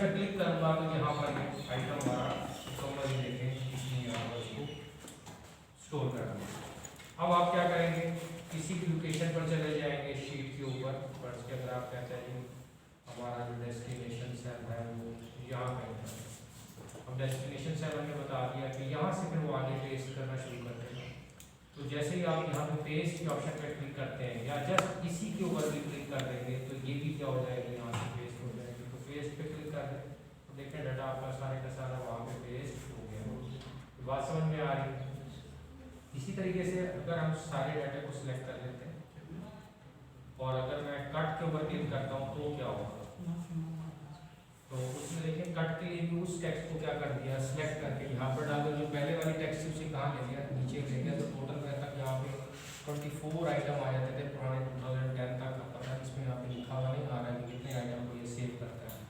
पे क्लिक करूंगा तो यहाँ पर ये आइटम हमारा मुकम्मल देखें इसमें यहाँ पर इसको स्टोर करना। अब आप क्या करेंगे, किसी भी लोकेशन पर चले जाएंगे शीट के ऊपर, फर्स्ट के अगर आप कहते हैं हमारा जो डेस्टिनेशन सेल है वो यहाँ पे है। अब डेस्टिनेशन सेल हमने बता दिया कि यहाँ से फिर वो आगे पेस्ट करना शुरू कर देगा। तो जैसे ही आप यहाँ पे पेस्ट के ऑप्शन पे क्लिक करते हैं या जस्ट इसी के ऊपर भी क्लिक कर देंगे तो ये भी क्या हो जाएगी, यहाँ से पेस्ट हो जाएगी। तो पेस्ट पे क्लिक कर दें तो देखें डाटा आपका सारे का सारा वहाँ पे पेस्ट हो गया। तो बात समझ में आ रही है। इसी तरीके से अगर हम सारे डाटा को सिलेक्ट कर लेते हैं और अगर मैं कट के ऊपर क्लिक करता हूँ तो क्या होगा, तो उसमें देखिए कट के लिए भी उस टेक्स्ट को क्या कर दिया, सिलेक्ट करके यहाँ पर डाल दो। जो पहले वाली टेक्स्ट उसे कहाँ ले लिया, नीचे ले लिया। तो टोटल में तक यहाँ पे 24 आइटम आ जाते थे पुराने 2010 तक। पता इसमें यहाँ पे लिखा हुआ नहीं आ रहा है कि कितने आइटम को ये सेव करता है।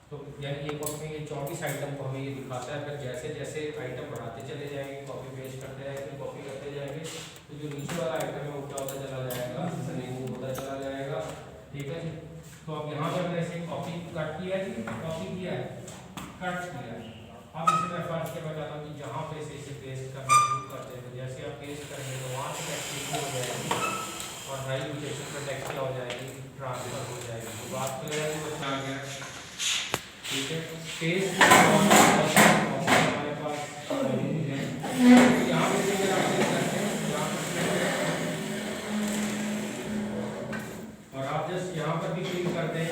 तो यानी एक वक्त में ये 24 आइटम को हमें ये दिखाता है। फिर जैसे जैसे आइटम बढ़ाते चले जाएंगे, कॉपी पेस्ट करते जाएंगे, कॉपी करते जाएंगे, तो जो नीचे वाला आइटम है वो क्या होता चला जाएगा, रिमूव होता चला जाएगा। ठीक है जी। तो अब यहाँ पर मैंने इसे कॉपी कट किया है जी, कॉपी किया है, कट किया है। अब इसे मैं फर्स्ट के बताता हूँ कि जहाँ पे इसे पेस्ट करना शुरू करते हैं तो जैसे आप पेस्ट करेंगे तो वहाँ से टेक्स्ट हो जाएगी और राइट लोकेशन पर टेक्स्ट क्या हो जाएगी, ट्रांसफर हो जाएगी। तो बात क्लियर है, बच्चा आ गया। ठीक है, पेस्ट हमारे पास यहाँ पे अगर आप क्लिक करते हैं और आप जस्ट यहाँ पर भी क्लिक कर दें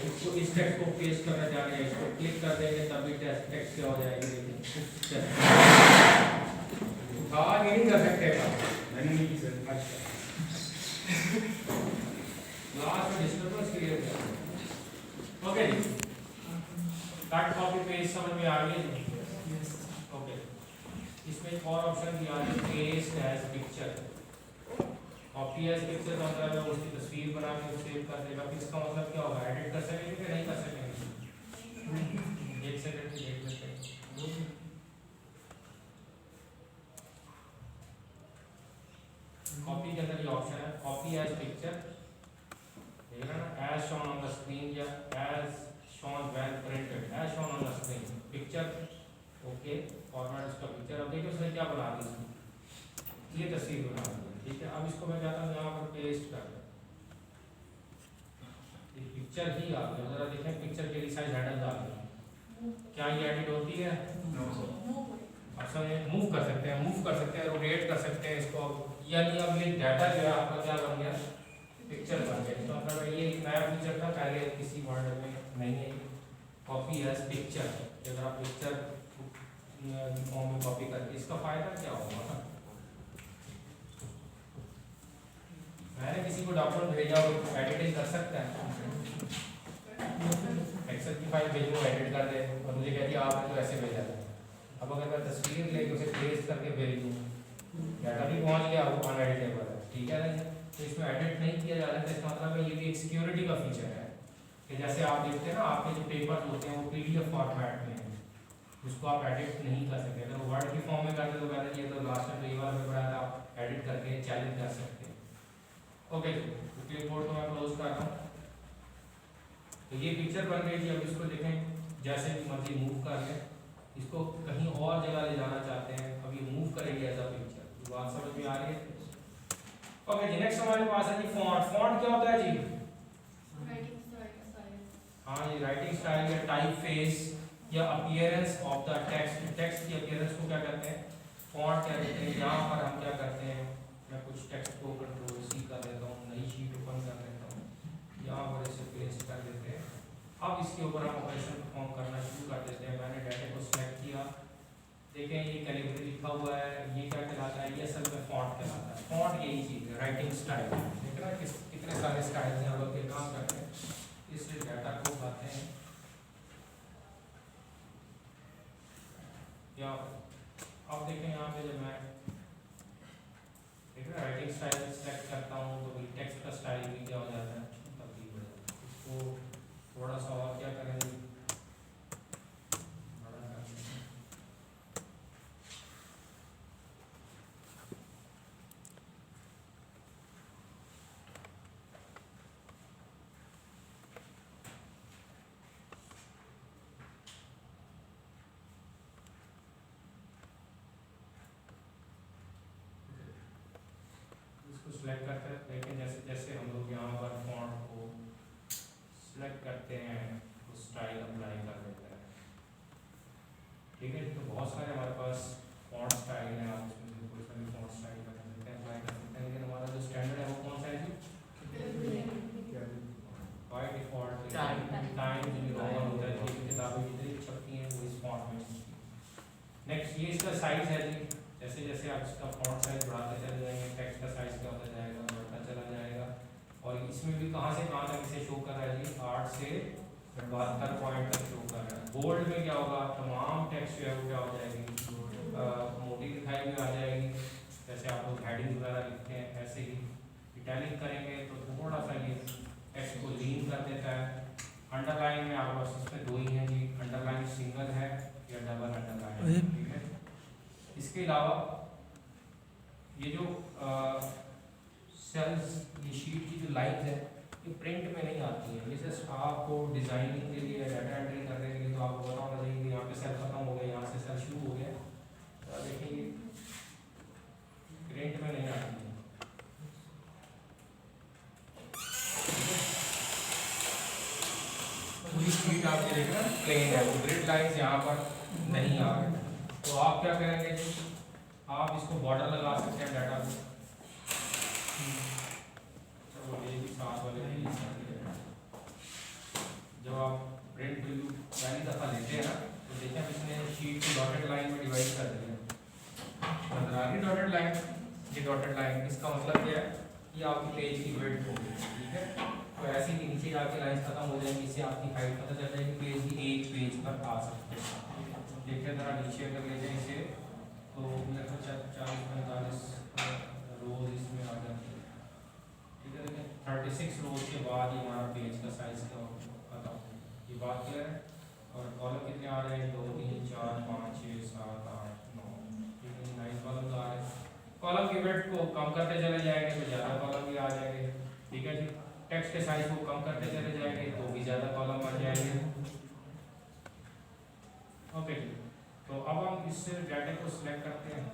उसको इस टेक्स्ट को पेस्ट करना चाह रहे हैं, इसको क्लिक कर देंगे तभी टेक्स्ट क्या हो जाएगी। हाँ ये नहीं कर सकते मैंने नहीं की सर। अच्छा लास्ट में डिस्टर्बेंस क्रिएट कर। ओके जी, कट कॉपी पेस्ट समझ में आ गई है। ओके, इसमें एक और ऑप्शन दिया है paste as picture. Copy as picture का मतलब है उसकी तस्वीर बना के सेव कर देगा। इसका मतलब क्या होगा, एडिट कर सकेंगे कि नहीं कर सकेंगे। एक सेकंड देख लेते हैं। कॉपी के अंदर ये ऑप्शन है कॉपी एज पिक्चर, देख रहे ना, as shown on the screen या as shown when printed, as shown on the screen picture. Okay, format इसका पिक्चर। अब देखिए उसने क्या बना दी, ये तस्वीर बना दी। ठीक है, अब इसको मैं चाहता हूँ यहाँ पर पेस्ट कर दें, ये पिक्चर ही आ गया। जरा देखें पिक्चर के लिए साइज हैंडल डाल दें, क्या ये एडिट होती है? अच्छा, ये मूव कर सकते हैं, मूव कर सकते हैं, रोटेट कर सकते हैं इसको। यानी अब ये डाटा जो है आपका क्या बन गया, पिक्चर बन गया। तो मतलब ये एक नया फीचर था, पहले किसी वर्ड में नहीं है। कॉपी एज पिक्चर, अगर आप पिक्चर फॉर्म में कॉपी करके, इसका फायदा क्या होगा, मैंने किसी को डॉक्यूमेंट भेजा वो एडिटिंग कर सकता है, एक्सेल की फाइल भेजो वो एडिट कर दे और मुझे कहती है आपने तो ऐसे भेजा था। अब अगर मैं तस्वीर लेके उसे पेस्ट करके भेज दूँ, डाटा भी पहुँच गया, वो अनएडिटेबल है। ठीक है ना, तो इसमें एडिट नहीं किया जा सकता। इसका मतलब है ये भी एक सिक्योरिटी का फीचर है कि जैसे आप देखते हैं ना आपके जो पेपर होते हैं वो PDF फॉर्मेट में है, उसको आप एडिट नहीं कर सकते। अगर वर्ड की फॉर्म में करते तो कहते ये तो लास्ट में ये वाला में पढ़ा था, आप एडिट करके चैलेंज कर सकते। ओके, क्लिपबोर्ड को मैं क्लोज कर रहा हूँ। तो ये पिक्चर बन गई थी। अब इसको देखें, जैसे मर्जी मूव कर लें, इसको कहीं और जगह ले जाना चाहते हैं, अब ये मूव करेंगे एज अ पिक्चर। बात समझ में आ रही है? ओके जी, नेक्स्ट हमारे पास है जी फॉन्ट। फॉन्ट क्या होता है जी? हाँ, ये राइटिंग स्टाइल या टाइप फेस या appearance of the text. Text की अपीयरेंस को क्या कहते हैं, फॉन्ट कहते हैं। यहाँ पर हम क्या करते हैं, मैं कुछ टेक्स्ट को कंट्रोल C कर देता हूँ, नई शीट ओपन कर लेता हूँ, यहाँ पर इसे पेस्ट कर देते हैं। अब इसके ऊपर हम ऑपरेशन परफॉर्म करना शुरू कर देते हैं। मैंने डाटा को सिलेक्ट किया, देखें ये कैलिग्राफी लिखा हुआ है, ये क्या कहलाता है, ये असल में फॉन्ट कहलाता है। फॉन्ट यही चीज़ है, राइटिंग स्टाइल। देख रहा है कितने सारे स्टाइल हैं लोग काम करते हैं, इससे डाटा को उठाते हैं। या अब देखें यहाँ पे जब मैं राइटिंग स्टाइल सेलेक्ट करता हूँ तो टेक्स्ट का स्टाइल भी क्या हो जाता है, तब्दील हो जाता है। इसको थोड़ा सा और क्या करेंगे, बड़ा कर दें। ठीक है। तो बहुत सारे हमारे पास फॉन्ट स्टाइल है, आप इसमें से कोई सा भी फॉन्ट स्टाइल कर सकते हैं, अप्लाई कर सकते हैं, लेकिन हमारा जो स्टैंडर्ड है वो कौन सा है जी? By default Times New Roman होता है, ठीक है। किताबें जितनी छपती हैं वो इस फॉन्ट में छपती हैं। नेक्स्ट ये इसका साइज है जी, जैसे जैसे आप इसका फॉन्ट साइज बढ़ाते चले जाएंगे, टेक्स्ट का साइज क्या होता जाएगा, बढ़ता चला जाएगा। और इसमें भी कहाँ से कहाँ तक इसे शो कर रहा है जी? 8 से 72 पॉइंट तक शो कर रहा है। बोल्ड में क्या होगा? तमाम टेक्स्ट जो है वो क्या हो जाएगी? मोटी दिखाई में आ जाएगी, जैसे आप लोग हेडिंग वगैरह लिखते हैं ऐसे ही। इटैलिक करेंगे तो थोड़ा सा ये टेक्स्ट को लीन कर देता है। अंडरलाइन में आपके पास इसमें दो ही हैं जी, अंडरलाइन सिंगल है या डबल अंडरलाइन, ठीक है। इसके अलावा ये जो सेल्स, ये शीट की जो लाइन्स है ये प्रिंट में नहीं आती है, ये जस्ट आपको डिजाइनिंग के लिए, डाटा एंट्री करने के लिए तो आपको पता होना चाहिए कि यहाँ पे सेल खत्म हो गया, यहाँ से सेल शुरू हो गया। तो देखिए प्रिंट में नहीं आती है। पूरी शीट आप ये देख रहे हैं प्लेन है, वो ग्रिड लाइन्स यहाँ पर नहीं आ रहे। तो आप क्या करेंगे, आप इसको बॉर्डर लगा सकते हैं डाटा को। चलो ये भी साथ वाले जब आप प्रिंट प्रीव्यू पहली दफ़ा लेते हैं ना, तो देखें अब इसने शीट को डॉटेड लाइन में डिवाइड कर दिया। नजर आ रही डॉटेड लाइन? ये डॉटेड लाइन इसका मतलब क्या है? ये आपकी पेज की विड्थ होगी, ठीक है। तो ऐसे ही नीचे जाके लाइन खत्म हो जाएंगी, इससे आपकी हाइट पता चल जाएगी पेज की, एक पेज पर आ सकते हैं। देखिए ज़रा नीचे अगर ले जाए इसे तो लगभग 40-45 रोज इसमें आ जाती है, ठीक है। देखिए 36 रोज के बाद ये हमारा पेज का साइज क्या होगा, ये बात क्लियर है। और कॉलम कितने आ रहे हैं? 2 3 4 5 6 7 8 9, ठीक है। 9 कॉलम आ रहे हैं। कॉलम की विड्थ को कम करते चले जाएंगे तो ज़्यादा कॉलम भी आ जाएंगे, ठीक है जी। टेक्स्ट के साइज को कम करते चले जाएंगे तो भी ज़्यादा कॉलम आ जाएंगे, ओके जी। तो अब हम इस डाटा को सिलेक्ट करते हैं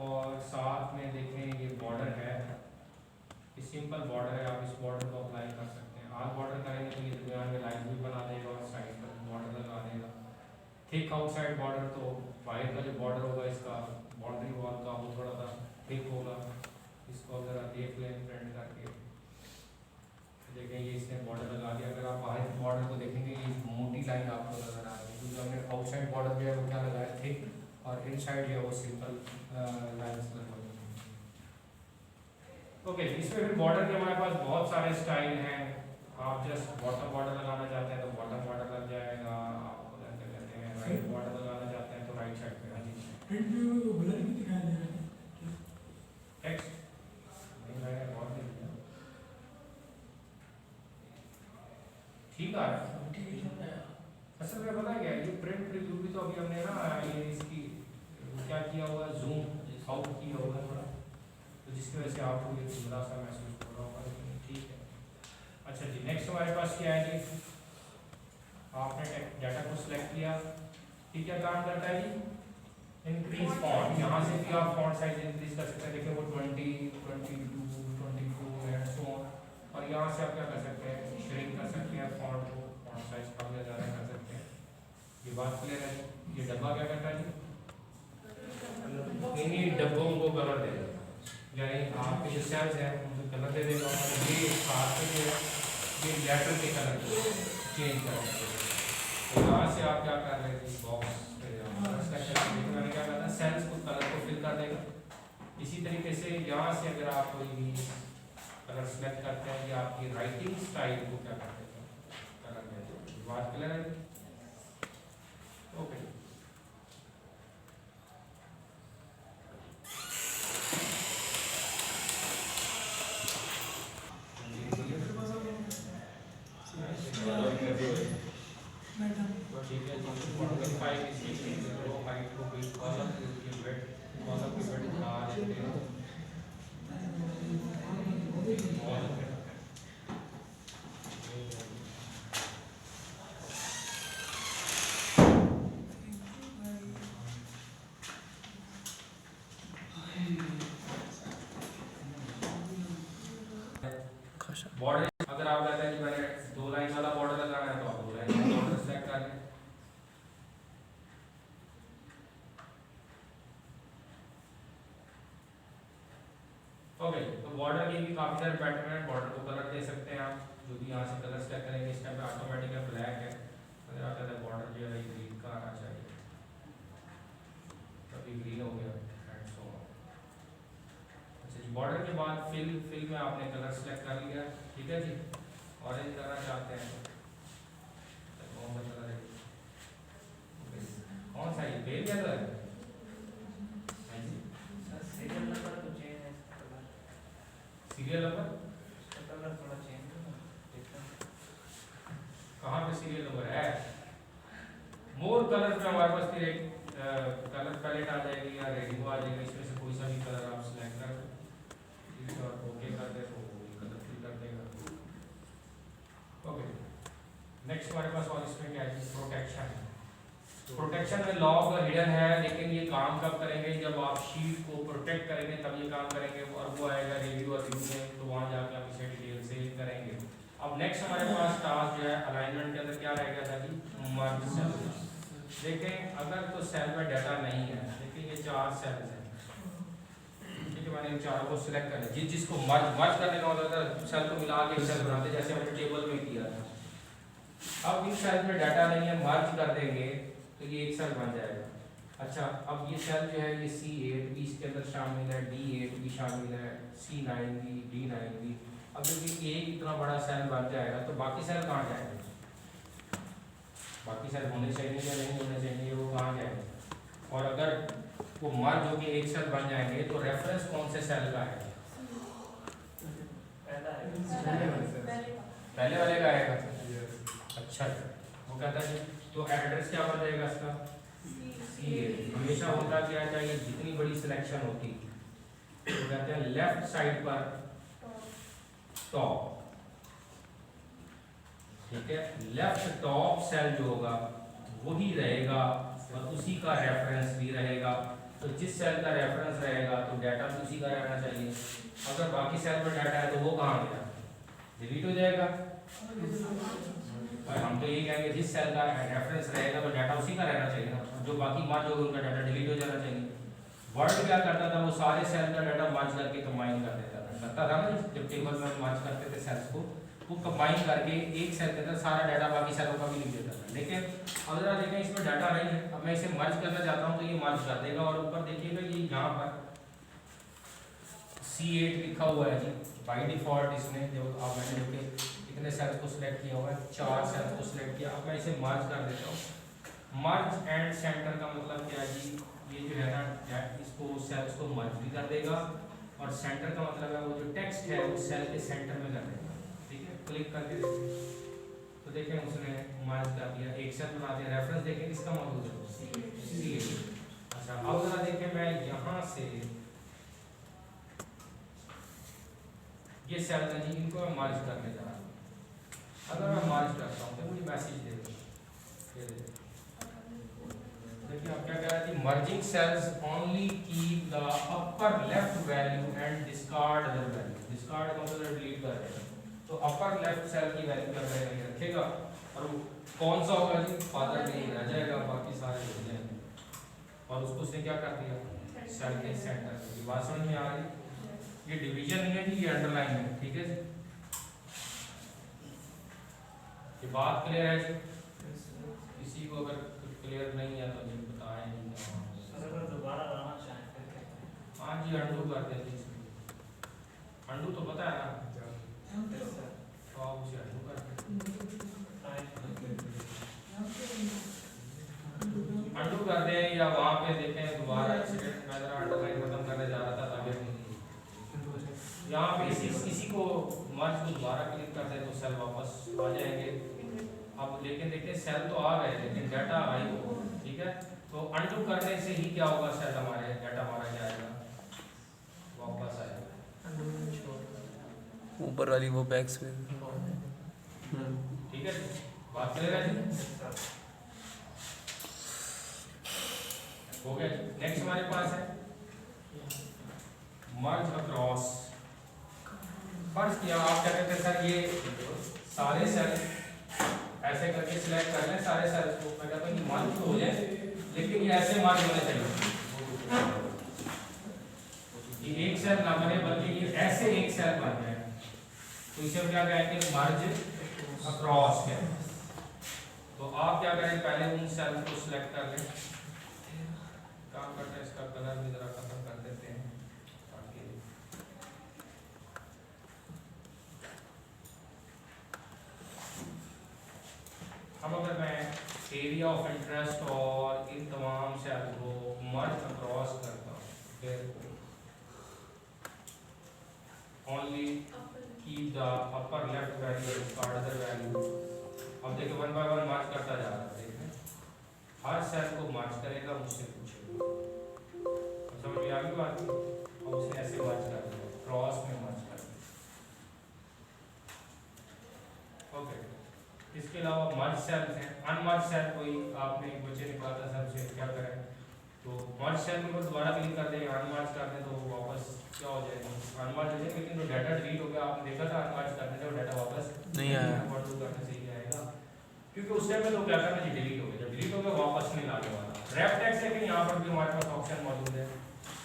और साथ में देखें ये बॉर्डर है, ये सिंपल बॉर्डर है, आप इस बॉर्डर को अप्लाई कर सकते हैं। आग बॉर्डर करेंगे तो ये दरमियान में लाइन भी बना देगा और साइड पर बॉर्डर लगा देगा। थिक आउटसाइड बॉर्डर, तो बाहर का जो बॉर्डर होगा इसका बाउंड्री वॉल का वो थोड़ा सा थिक होगा। इसको अगर आप देख लें प्रिंट करके देखें, ये इसने बॉर्डर लगा दिया। अगर आप बाहर बॉर्डर को देखेंगे ये मोटी लाइन आपको नजर आ रही है, क्योंकि हमने आउटसाइड बॉर्डर जो है वो क्या लगाया थिक, और इनसाइड जो है वो सिंपल लाइन्स लगाई। ओके, इसमें फिर बॉर्डर के हमारे पास बहुत सारे स्टाइल हैं। आप जस्ट बॉटम बॉर्डर लगाना चाहते हैं तो बॉटम बॉर्डर लग जाएगा, आप क्या कहते हैं राइट बॉर्डर लगाना चाहते हैं तो राइट साइड पे। हाँ जी, प्रिंट व्यू में वो ब्लर भी दिखाई दे रहा है टेक्स्ट नहीं लगा, बहुत ठीक आ रहा है, ठीक है चल रहा है। असल में पता है क्या है, ये प्रिंट प्रीव्यू भी तो अभी हमने ना ये इसकी क्या किया हुआ है, जूम आउट किया हुआ है थोड़ा, तो जिसकी वजह से आपको ये थोड़ा सा महसूस हो रहा होगा, लेकिन ठीक है। अच्छा जी, नेक्स्ट हमारे पास क्या है जी, आपने डाटा को सिलेक्ट किया, ठीक क्या काम करता है जी? इंक्रीज फॉन्ट, यहाँ से भी आप फॉन्ट साइज इंक्रीज कर सकते हैं। देखिए वो 20, 22, 24 एंड सो ऑन। और यहाँ से आप क्या कर सकते हैं, श्रिंक कर सकते हैं फॉन्ट को, फॉन्ट साइज कम या ज़्यादा कर सकते हैं। ये बात क्लियर है। ये डब्बा क्या करता है जी? इन्हीं डब्बों को कलर दे देगा, यानी आपके जो सेल्स हैं उनको कलर दे देगा। और ये साथ में जो है ये लेटर के कलर को चेंज कर देगा। तो यहाँ से आप क्या कर रहे हैं, बॉक्स मैंने क्या करना है, सेल्स को कलर को फिल कर देगा। इसी तरीके से यहाँ से अगर आप कोई भी कलर सेलेक्ट करते हैं, या आपकी राइटिंग स्टाइल को क्या कर देते हैं, कलर दे देते हैं। बात क्लियर है? ओके, ठीक है जी। बॉटम फाइव इसकी रो हाइट को भी कॉलम की वेट, कॉलम की वेट बढ़ा देते हैं। बॉर्डर अगर आप कहते हैं कि मैंने 2 लाइन वाला बॉर्डर लगाना है तो आप 2 लाइन वाला बॉर्डर सेलेक्ट कर लें। बॉर्डर के भी काफ़ी सारे पैटर्न हैं, बॉर्डर को कलर दे सकते हैं आप, जो भी यहाँ से कलर सेलेक्ट करेंगे इस टाइम पे ऑटोमेटिक है ब्लैक है, अगर आप कहते हैं बॉर्डर जो है ग्रीन का आना चाहिए, कभी ग्रीन हो गया एंड सो ऑन। अच्छा जी, बॉर्डर के बाद फिल में आपने कलर सेलेक्ट कर लिया, ठीक है जी। ऑरेंज करना चाहते हैं तो कौन सा कलर है, कौन सा ये बेल कलर है जी, सीरियल नंबर तो चेंज है इसका कलर, सीरियल नंबर इसका कलर थोड़ा चेंज है ना, कहाँ पे सीरियल नंबर है, मोर कलर पे हमारे पास फिर एक कलर पैलेट आ जाएगी या रेडियो आ जाएगी, इसमें से कोई सा भी कलर आप सिलेक्ट कर दो और ओके कर दे तो वो कलर फिल कर देगा। ओके, नेक्स्ट हमारे पास और इसमें क्या है, प्रोटेक्शन। प्रोटेक्शन में लॉग हिडन है, लेकिन ये काम कब करेंगे, जब आप शीट को प्रोटेक्ट करेंगे तब ये काम करेंगे, और वो आएगा रिव्यू और रिव्यू में, तो वहाँ जाके आप इसे डिटेल से करेंगे। अब नेक्स्ट हमारे पास टास्क जो है अलाइनमेंट के अंदर क्या रह गया था जी, मर्ज सेल। देखें अगर तो सेल में डाटा नहीं है, लेकिन ये 4 सेल्स हैं, ठीक है, मैंने इन चारों को सिलेक्ट करना है, जिसको मर्ज करने का मतलब है सेल को मिला के सेल बनाते, जैसे हमने टेबल में किया था। अब इन सेल में डाटा नहीं है, मर्ज कर देंगे तो ये एक सेल बन जाएगा। अच्छा, अब ये सेल जो है ये C8 भी इसके अंदर शामिल है, D8 भी शामिल है, C9 भी, D9 भी। अब जब ये एक इतना बड़ा सेल बन जाएगा तो बाकी सेल कहाँ जाएंगे, बाकी सेल होने चाहिए या नहीं होने चाहिए, वो कहाँ जाएंगे, और अगर वो मर्ज होके एक सेल बन जाएंगे तो रेफरेंस कौन से सेल का है, पहले वाले का आएगा। अच्छा, वो कहता है तो एड्रेस क्या बन जाएगा इसका, C8। हमेशा होता क्या चाहिए, जितनी बड़ी सिलेक्शन होती तो कहते हैं लेफ्ट साइड पर टॉप, ठीक है, लेफ्ट टॉप सेल जो होगा वही रहेगा और उसी का रेफरेंस भी रहेगा। तो जिस सेल का रेफरेंस रहेगा तो डाटा भी उसी का रहना चाहिए। अगर बाकी सेल पर डाटा है तो वो कहाँ गया, डिलीट हो जाएगा। और हम तो ये कहेंगे जिस सेल का रेफरेंस रहेगा तो डाटा उसी का रहना चाहिए ना, जो बाकी मर्ज होगा उनका डाटा डिलीट हो जाना चाहिए। वर्ड क्या करता था, वो सारे सेल का डाटा मर्ज करके कंबाइन कर देता था, करता था ना, जब टेबल में मर्ज करते थे सेल्स को, वो कंबाइन करके एक सेल के अंदर सारा डाटा बाकी सेलों का भी लिख देता था। लेकिन अब जरा देखें इसमें डाटा नहीं है, अब मैं इसे मर्ज करना चाहता हूँ तो ये मर्ज कर देगा। और ऊपर देखिएगा ये यहाँ पर C8 लिखा हुआ है जी, बाई डिफॉल्ट इसमें जो आप मैंने कितने सेल्स को सिलेक्ट किया हुआ है, 4 सेल्स को सिलेक्ट किया। अब मैं इसे मर्ज कर देता हूँ। मर्ज एंड सेंटर का मतलब क्या है जी, ये जो है ना इसको सेल्स को मर्ज भी कर देगा, और सेंटर का मतलब है वो जो टेक्स्ट है वो सेल के सेंटर में कर देगा। ठीक है, क्लिक करके तो देखें उसने मर्ज कर दिया, एक सेल बना दिया। रेफरेंस देखें किसका मौजूद है, C8। अच्छा, अब जरा देखें मैं यहाँ से ये सेल है जी, इनको मैं मर्ज करने जा रहा हूँ। अगर मैं मर्ज करता हूँ तो मुझे मैसेज देगा, देखिए आप क्या कह रहा है, merging sales only keep the upper left value and discard the value. Discard का मतलब डिलीट कर देगा, तो अपर लेफ्ट सेल की वैल्यू कर देगा, रखेगा। और कौन सा होगा जी, फादर नहीं रह जाएगा, बाकी सारे हो जाएंगे। और उसको उसने क्या कर दिया, सेल के सेंटर की। बात समझ में आ रही, ये डिवीजन नहीं है जी, ये अंडरलाइन है। ठीक है जी, ये बात क्लियर है जी, किसी को अगर कुछ क्लियर नहीं है तो जी बताएं नहीं। अगर दोबारा बनाना चाहें हाँ जी, अंडू कर देते हैं, अंडू तो पता है ना, तो आप उसे अंडू कर अंडू कर दें, या वहाँ पे देखें दोबारा एक्सीडेंट मैं जरा अंडरलाइन खत्म करने जा रहा था ताकि यहाँ पे इसी को मर्ज को दोबारा क्लिक कर दें तो सेल वापस आ जाएंगे। अब लेकिन देखिए सेल तो आ गए लेकिन डाटा आई हो। ठीक है, तो अंडू करने से ही क्या होगा, सेल हमारे डाटा हमारा क्या आएगा, वापस आएगा ऊपर वाली वो बैक पे। ठीक है, बात क्लियर है जी, हो गया। नेक्स्ट हमारे पास है मर्ज अक्रॉस। फर्ज किया आप क्या कहते हैं सर, ये सारे सेल ऐसे करके सिलेक्ट कर लें सारे सेल्स को। मैं कहता हूँ कि मर्ज हो जाए लेकिन ये ऐसे मर्ज होने चाहिए, ये एक सेल ना बने बल्कि ये ऐसे एक सेल बन जाए, तो इसे हम क्या कहेंगे, मर्ज अक्रॉस है। तो आप क्या करें, पहले उन सेल को सिलेक्ट कर लें। काम करते हैं, इसका कलर भी जरा खत्म कर देते हैं ताकि अब अगर मैं एरिया ऑफ इंटरेस्ट और इन तमाम सेल को मर्ज अक्रॉस करता हूँ, फिर only keep the upper left value farther value. अब देखिए 1 बाय 1 मर्ज करता जा रहा है, देखें हर सेल को मर्ज करेगा, मुझसे पूछेगा, समझ में आ गई बात? और उसे ऐसे मर्ज कर दिया, क्रॉस में मर्ज कर दिया। ओके, इसके अलावा मर्ज सेल्स हैं, अनमर्ज सेल कोई आपने एक बच्चे ने कहा था सबसे क्या करें, तो मर्ज सेल के ऊपर दोबारा क्लिक कर दें, अनमर्ज कर दें तो वापस क्या हो जाएगा, अनमर्ज हो जाएगा, लेकिन जो डाटा डिलीट हो गया आपने देखा था अनमर्ज करने से वो डाटा वापस नहीं आया, फोल्डर करने से ही आएगा, क्योंकि उस टाइम में तो क्या करना, डिलीट हो गया, जब डिलीट हो गया वापस नहीं लाने वाला। रैप टैक्स है कि यहाँ पर भी हमारे पास ऑप्शन मौजूद है।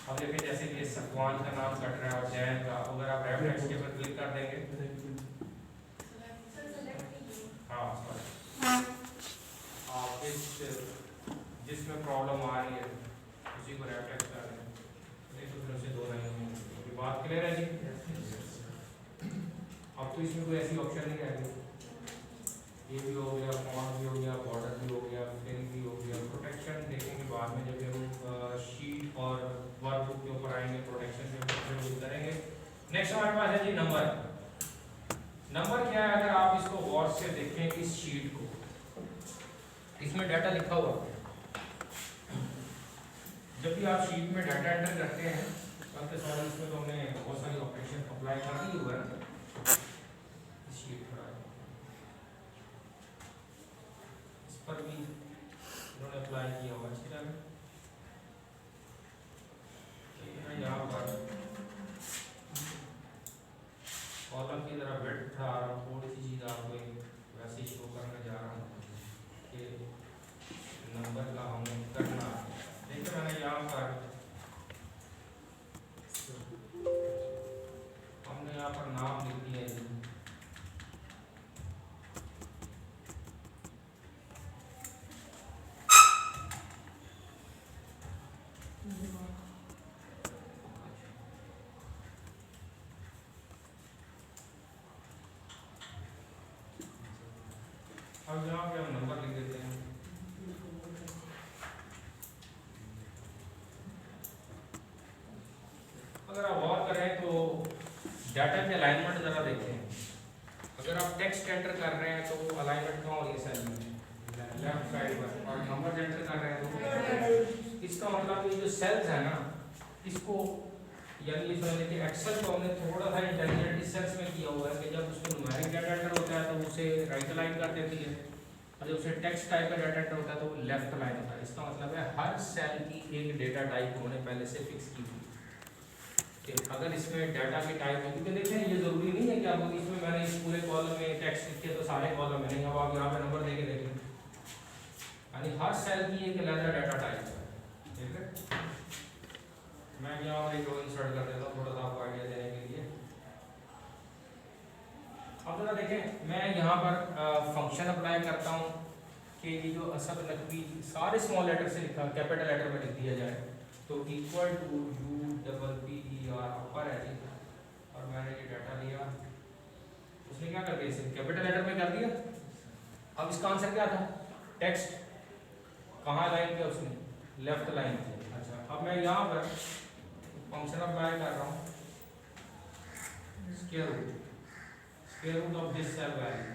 अब देखिए जैसे कि सफवान का नाम कट रहा है और जैन का, अगर आप रैप टैक्स के ऊपर क्लिक कर देंगे, हाँ आप इस जिसमें प्रॉब्लम आ रही है उसी को रैप टैक्स कर दें, नहीं तो फिर उसे दो लाइन में बात क्लियर है जी। अब तो इसमें कोई ऐसी ऑप्शन नहीं रहेगी, ये भी हो गया, फॉन्ट भी हो गया, बॉर्डर भी हो गया, फिल भी हो गया। प्रोटेक्शन देखेंगे बाद में, जब हम शीट और वर्कबुक के ऊपर आएंगे प्रोटेक्शन से यूज करेंगे। नेक्स्ट हमारे पास है जी नंबर। नंबर क्या है, अगर आप इसको गौर से देखें इस शीट को, इसमें डाटा लिखा हुआ है, जब भी आप शीट में डाटा एंटर करते हैं तो सॉरी इसमें तो हमने बहुत सारी ऑपरेशन अप्लाई कर दी हुआ है, शीट पर इस पर भी उन्होंने अप्लाई किया हुआ है। यहाँ पर कॉलम की तरह वेट था, थोड़ी सी चीज़ आपको वैसे शो करने जा रहा हूँ कि नंबर का हमें करना है। देखिए मैंने यहाँ पर हमने यहाँ पर नाम लिख दिया है, अब यहाँ पे हम नंबर लिख देते हैं। अगर आप गौर करें तो डाटा की अलाइनमेंट ज़रा देखें, अगर आप टेक्स्ट एंटर कर रहे हैं तो अलाइनमेंट कहाँ हो रही है, सेल में लेफ्ट साइड पर, और नंबर एंटर कर रहे हैं तो इसका मतलब ये जो सेल्स है ना, इसको यानी ये समझ लीजिए एक्सेल को हमने थोड़ा सा इंटेलिजेंट इस सेंस में किया हुआ है कि जब उसको न्यूमेरिक डाटा एंटर होता है तो उसे राइट अलाइन कर देती है, और जब उसे टेक्स्ट टाइप का डाटा एंटर होता है तो वो लेफ्ट अलाइन होता है। इसका मतलब है हर सेल की एक डेटा टाइप उन्होंने पहले से फिक्स की हुई कि अगर इसमें डाटा की टाइप है, क्योंकि देखें ये जरूरी नहीं है कि अब इसमें मैंने इस पूरे कॉलम में टेक्स्ट लिखे तो सारे कॉलम में नहीं, अब आप यहाँ पे नंबर देके देखें, यानी हर सेल की एक अलग डाटा टाइप है, ठीक है। मैं यहाँ पर एक रो इंसर्ट कर देता हूँ थोड़ा सा आपको आइडिया देने के लिए। अब जरा देखें मैं यहाँ पर फंक्शन अप्लाई करता हूँ कि ये जो असब नकवी सारे स्मॉल लेटर से लिखा कैपिटल लेटर में लिख दिया जाए, तो इक्वल टू U-double-P-E-R अपर है जी, और मैंने ये डाटा लिया, उसने क्या कर दिया, इसे कैपिटल लेटर में कर दिया। अब इसका आंसर क्या था, टेक्स्ट कहाँ लाइन किया उसने, लेफ्ट लाइन किया। अच्छा अब मैं यहाँ पर फंक्शन अप्लाई कर रहा हूँ, square root of this cell value,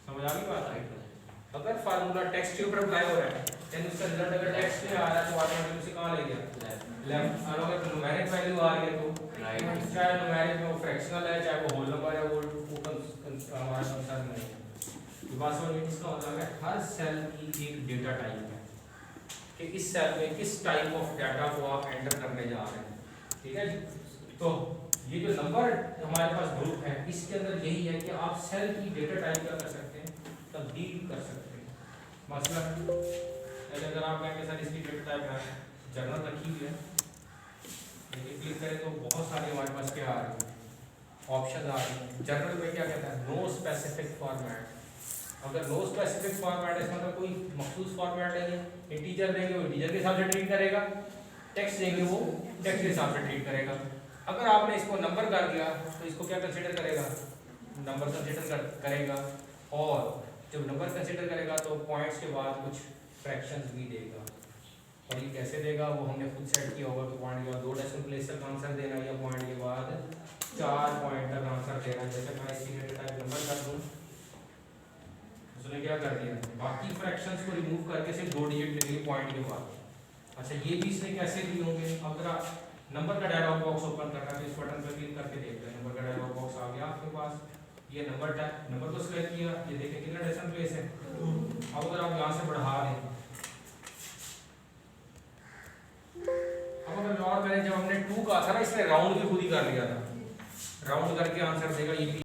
समझ आ गई बात आई? अगर फार्मूला टेक्स्ट के ऊपर अप्लाई हो रहा है यानी उसका रिजल्ट अगर टेक्स्ट में आ रहा है तो ऑटोमेटिकली उसे कहाँ ले गया, लेफ्ट। और अगर न्यूमेरिक वैल्यू आ रही है तो राइट, चाहे न्यूमेरिक में वो फ्रैक्शनल है चाहे वो होल नंबर है, वो हमारा कंसर्न नहीं है। तो बात समझ में, इसका मतलब है हर सेल की एक डेटा टाइप है कि इस सेल में किस टाइप ऑफ डाटा को आप एंटर करने जा रहे हैं, ठीक है जी। तो ये जो नंबर हमारे पास ग्रुप है इसके अंदर यही है कि आप सेल की डेटा टाइप क्या कर सकते हैं, तब्दील कर सकते हैं। मतलब अगर आप कहेंगे सर इसकी डेटा टाइप है जनरल रखी हुई है, लेकिन क्लिक करें तो बहुत सारे हमारे पास क्या आ रही है, ऑप्शन आ रहे हैं। जनरल में क्या कहता है, नो स्पेसिफिक फॉर्मेट। अगर नो स्पेसिफिक फॉर्मेट है इसका मतलब कोई मखसूस फॉर्मेट नहीं है। इंटीजर देंगे वो इंटीजर के हिसाब से ट्रीट करेगा, टेक्स्ट देंगे वो टेक्स्ट के हिसाब से ट्रीट करेगा। अगर आपने इसको नंबर कर दिया तो इसको क्या कंसीडर करेगा, नंबर कंसीडर करेगा। और जब नंबर कंसीडर करेगा तो पॉइंट्स के बाद कुछ फ्रैक्शंस भी देगा। और ये कैसे देगा वो हमने खुद सेट किया होगा कि पॉइंट के बाद 2 डेसिमल प्लेस तक आंसर देना या पॉइंट के बाद 4 पॉइंट तक आंसर देना। जैसे मैं इसकी टाइप नंबर कर दूँ, उसने क्या कर दिया, बाकी फ्रैक्शंस को रिमूव करके सिर्फ 2 डिजिट ले लिए पॉइंट के बाद। अच्छा ये भी इसने कैसे दिए होंगे, अगर आप नंबर का डायलॉग बॉक्स ओपन करना है तो इस बटन पर क्लिक करके देखते हैं, नंबर का डायलॉग बॉक्स आ गया आपके पास। ये नंबर को सिलेक्ट किया, ये देखें कितना डेसिमल प्लेस है। अब अगर आप यहाँ से बढ़ा दें, अब अगर और करें, जब हमने 2 कहा था ना इसने राउंड भी खुद ही कर लिया था, राउंड करके आंसर देगा। ये